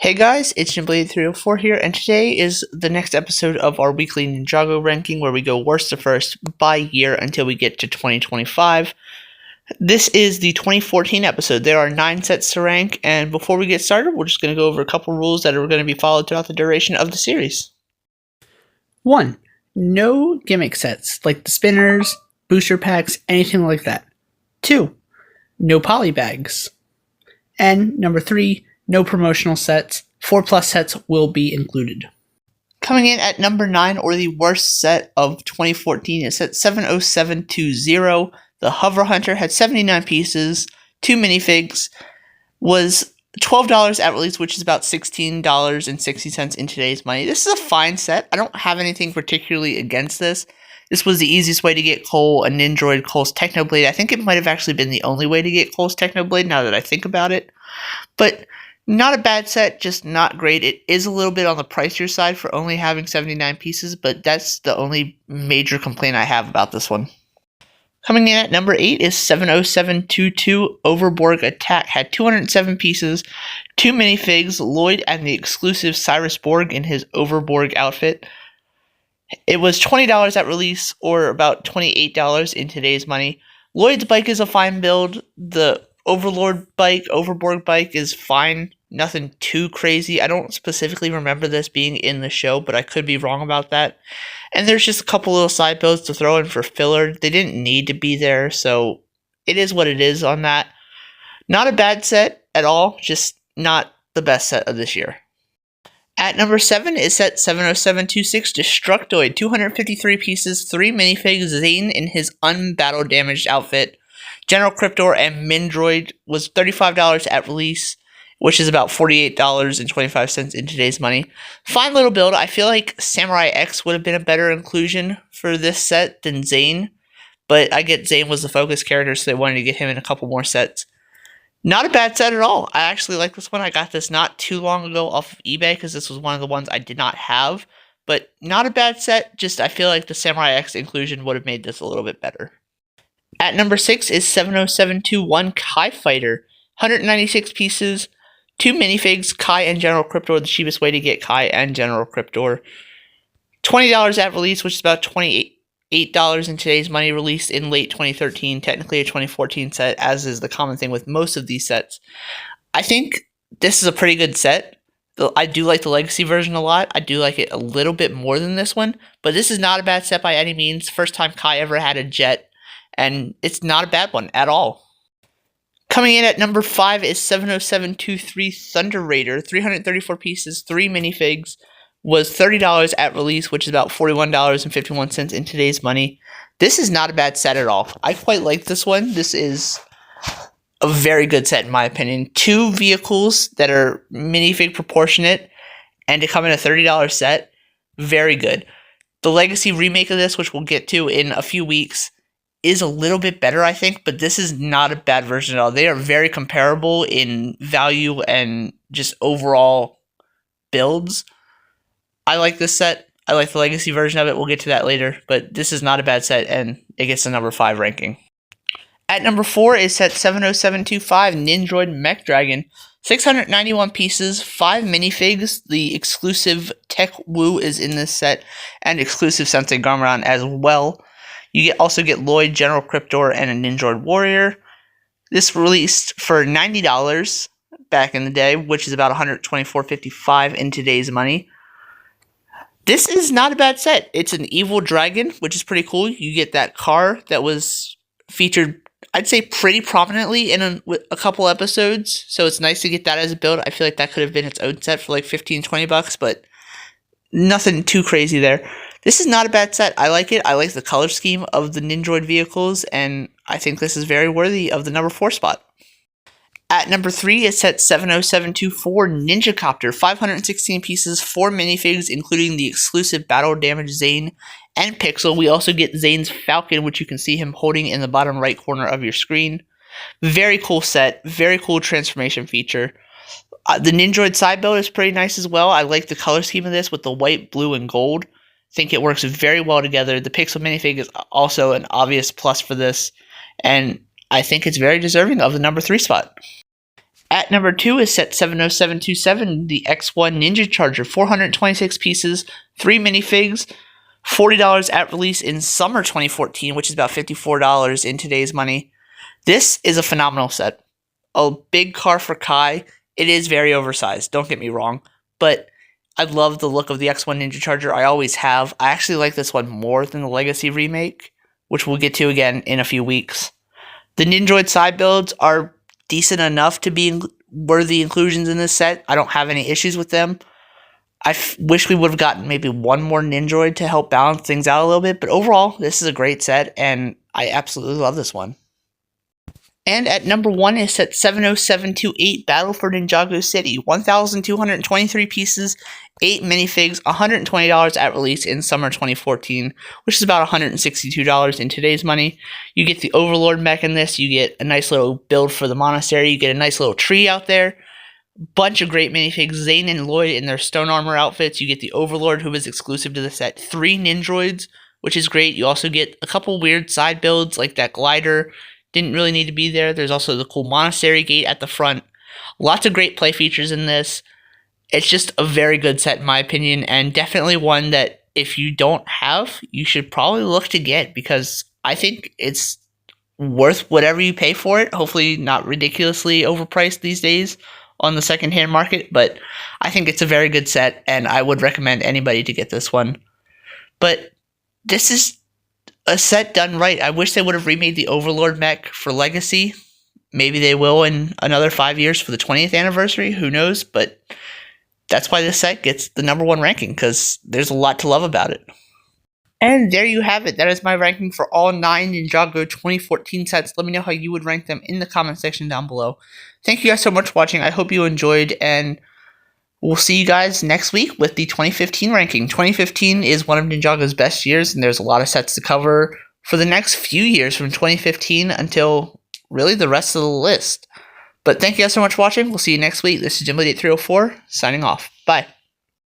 Hey guys, it's Blade304 here, and today is the next episode of our weekly Ninjago ranking where we go worst to first by year until we get to 2025. This is the 2014 episode. There are 9 sets to rank, and before we get started, we're just going to go over a couple rules that are going to be followed throughout the duration of the series. 1. No gimmick sets, like the spinners, booster packs, anything like that. 2. No polybags. And number 3, no promotional sets. 4+ sets will be included. Coming in at number 9, or the worst set of 2014, is set 70720. The Hover Hunter had 79 pieces, 2 minifigs, was $12 at release, which is about $16.60 in today's money. This is a fine set. I don't have anything particularly against this. This was the easiest way to get Cole a Nindroid Cole's Technoblade. I think it might have actually been the only way to get Cole's Technoblade now that I think about it. But not a bad set, just not great. It is a little bit on the pricier side for only having 79 pieces, but that's the only major complaint I have about this one. Coming in at number 8 is 70722 Overborg Attack. Had 207 pieces, 2 minifigs, Lloyd, and the exclusive Cyrus Borg in his Overborg outfit. It was $20 at release, or about $28 in today's money. Lloyd's bike is a fine build. The Overborg bike is fine. Nothing too crazy. I don't specifically remember this being in the show, but I could be wrong about that. And there's just a couple little side builds to throw in for filler. They didn't need to be there, so it is what it is on that. Not a bad set at all, just not the best set of this year. At number 7 is set 70726 Destructoid. 253 pieces, 3 minifigs, Zane in his unbattle damaged outfit. General Cryptor and Mindroid was $35 at release, which is about $48.25 in today's money. Fine little build. I feel like Samurai X would have been a better inclusion for this set than Zane, but I get Zane was the focus character, so they wanted to get him in a couple more sets. Not a bad set at all. I actually like this one. I got this not too long ago off of eBay because this was one of the ones I did not have, but not a bad set. Just I feel like the Samurai X inclusion would have made this a little bit better. At number 6 is 70721 Kai Fighter. 196 pieces, 2 minifigs, Kai and General Cryptor, the cheapest way to get Kai and General Cryptor. $20 at release, which is about $28 in today's money, released in late 2013, technically a 2014 set, as is the common thing with most of these sets. I think this is a pretty good set. I do like the Legacy version a lot. I do like it a little bit more than this one, but this is not a bad set by any means. First time Kai ever had a jet, and it's not a bad one at all. Coming in at number 5 is 70723 Thunder Raider. 334 pieces, 3 minifigs, was $30 at release, which is about $41.51 in today's money. This is not a bad set at all. I quite like this one. This is a very good set in my opinion. 2 vehicles that are minifig proportionate, and to come in a $30 set, very good. The Legacy remake of this, which we'll get to in a few weeks, is a little bit better, I think, but this is not a bad version at all. They are very comparable in value and just overall builds. I like this set. I like the Legacy version of it. We'll get to that later, but this is not a bad set, and it gets the number 5 ranking. At number 4 is set 70725 Nindroid Mech Dragon. 691 pieces, 5 minifigs. The exclusive Tech Woo is in this set, and exclusive Sensei Garmadon as well. You also get Lloyd, General Cryptor, and a Nindroid Warrior. This released for $90 back in the day, which is about $124.55 in today's money. This is not a bad set. It's an evil dragon, which is pretty cool. You get that car that was featured, I'd say, pretty prominently in a couple episodes, so it's nice to get that as a build. I feel like that could have been its own set for like $15-20, but nothing too crazy there. This is not a bad set. I like it. I like the color scheme of the Nindroid vehicles, and I think this is very worthy of the number 4 spot. At number 3 is set 70724 Ninja Copter. 516 pieces, 4 minifigs, including the exclusive Battle Damage Zane and Pixel. We also get Zane's Falcon, which you can see him holding in the bottom right corner of your screen. Very cool set. Very cool transformation feature. The Nindroid side build is pretty nice as well. I like the color scheme of this with the white, blue, and gold. Think it works very well together. The Pixel minifig is also an obvious plus for this, and I think it's very deserving of the number 3 spot. At number 2 is set 70727, the X1 Ninja Charger, 426 pieces, 3 minifigs, $40 at release in summer 2014, which is about $54 in today's money. This is a phenomenal set. A big car for Kai. It is very oversized, don't get me wrong, but I love the look of the X1 Ninja Charger. I always have. I actually like this one more than the Legacy remake, which we'll get to again in a few weeks. The Ninjoid side builds are decent enough to be worthy inclusions in this set. I don't have any issues with them. I wish we would have gotten maybe one more Ninjoid to help balance things out a little bit, but overall, this is a great set, and I absolutely love this one. And at number 1 is set 70728, Battle for Ninjago City, 1,223 pieces, 8 minifigs, $120 at release in summer 2014, which is about $162 in today's money. You get the Overlord mech in this, you get a nice little build for the monastery, you get a nice little tree out there, bunch of great minifigs, Zane and Lloyd in their stone armor outfits, you get the Overlord who is exclusive to the set, 3 Ninjoids, which is great. You also get a couple weird side builds like that glider. Didn't really need to be there. There's also the cool monastery gate at the front. Lots of great play features in this. It's just a very good set in my opinion, and definitely one that if you don't have, you should probably look to get, because I think it's worth whatever you pay for it. Hopefully not ridiculously overpriced these days on the secondhand market, but I think it's a very good set, and I would recommend anybody to get this one. But this is a set done right. I wish they would have remade the Overlord mech for Legacy. Maybe they will in another 5 years for the 20th anniversary. Who knows? But that's why this set gets the number 1 ranking, because there's a lot to love about it. And there you have it. That is my ranking for all 9 Ninjago 2014 sets. Let me know how you would rank them in the comment section down below. Thank you guys so much for watching. I hope you enjoyed, and we'll see you guys next week with the 2015 ranking. 2015 is one of Ninjago's best years, and there's a lot of sets to cover for the next few years from 2015 until really the rest of the list. But thank you guys so much for watching. We'll see you next week. This is Jim 8304 signing off. Bye.